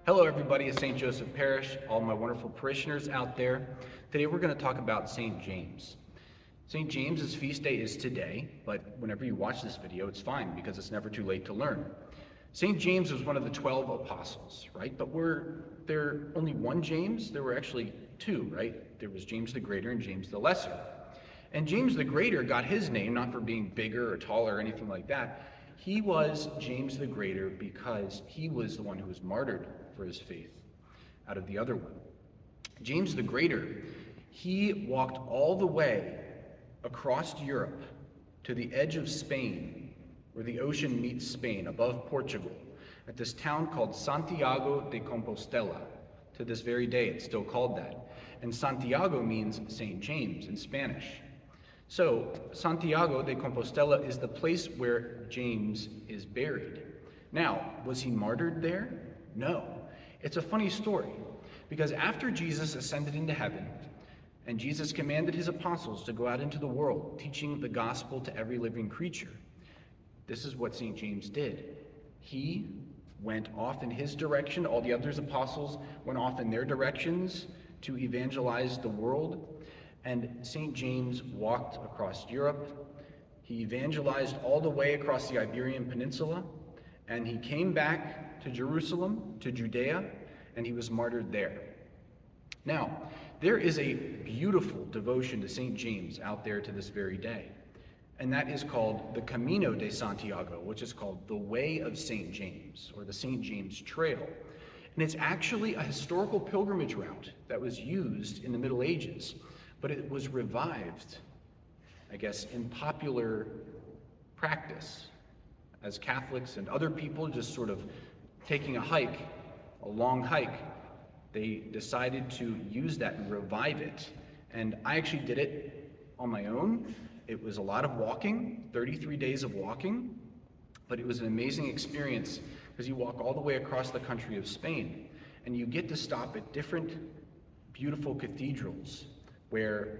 Hello everybody at St. Joseph Parish, all my wonderful parishioners out there. Today we're going to talk about St. James. St. James's feast day is today, but whenever you watch this video, it's fine because it's never too late to learn. St. James was one of the 12 apostles, right? But were there only one James? There were actually two, right? There was James the Greater and James the Lesser. And James the Greater got his name not for being bigger or taller or anything like that. He was James the Greater because he was the one who was martyred for his faith out of the other one. James the Greater, he walked all the way across Europe to the edge of Spain, where the ocean meets Spain, above Portugal, at this town called Santiago de Compostela. To this very day, it's still called that. And Santiago means St. James in Spanish. So Santiago de Compostela is the place where James is buried. Now, was he martyred there? No. It's a funny story, because after Jesus ascended into heaven, and Jesus commanded his apostles to go out into the world, teaching the gospel to every living creature, this is what St. James did. He went off in his direction. All the other apostles went off in their directions to evangelize the world. And St. James walked across Europe. He evangelized all the way across the Iberian Peninsula, and he came back to Jerusalem, to Judea, and he was martyred there. Now, there is a beautiful devotion to St. James out there to this very day, and that is called the Camino de Santiago, which is called the Way of St. James, or the St. James Trail. And it's actually a historical pilgrimage route that was used in the Middle Ages, but it was revived, I guess, in popular practice as Catholics and other people just sort of taking a long hike. They decided to use that and revive it. And I actually did it on my own. It was a lot of walking, 33 days of walking, but it was an amazing experience because you walk all the way across the country of Spain, and you get to stop at different beautiful cathedrals where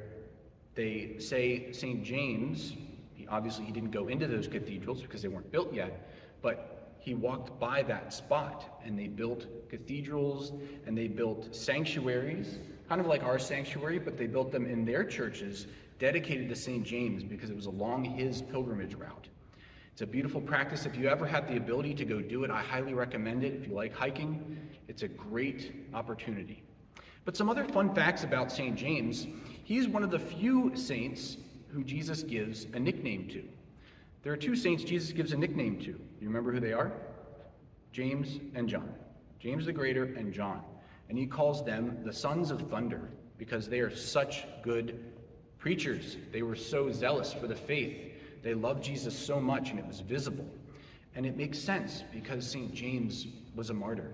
they say St. James, obviously he didn't go into those cathedrals because they weren't built yet, but he walked by that spot, and they built cathedrals and they built sanctuaries, kind of like our sanctuary, but they built them in their churches dedicated to St. James because it was along his pilgrimage route. It's a beautiful practice. If you ever have the ability to go do it, I highly recommend it. If you like hiking, it's a great opportunity. But some other fun facts about St. James: he's one of the few saints who Jesus gives a nickname to. There are two saints Jesus gives a nickname to. You remember who they are? James and John. James the Greater and John. And he calls them the sons of thunder because they are such good preachers. They were so zealous for the faith. They loved Jesus so much, and it was visible. And it makes sense because St. James was a martyr,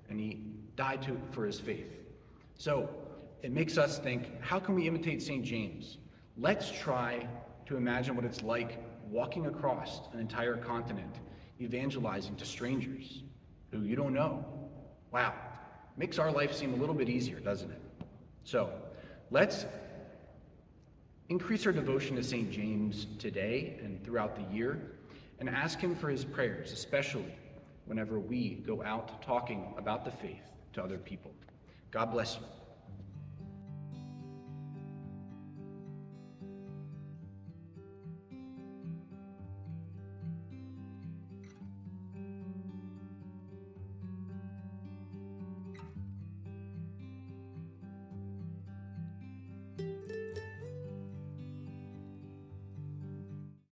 and he died for his faith. So it makes us think, how can we imitate St. James? Let's try to imagine what it's like walking across an entire continent, evangelizing to strangers who you don't know. Wow, makes our life seem a little bit easier, doesn't it? So let's increase our devotion to St. James today and throughout the year, and ask him for his prayers, especially whenever we go out talking about the faith to other people. God bless you.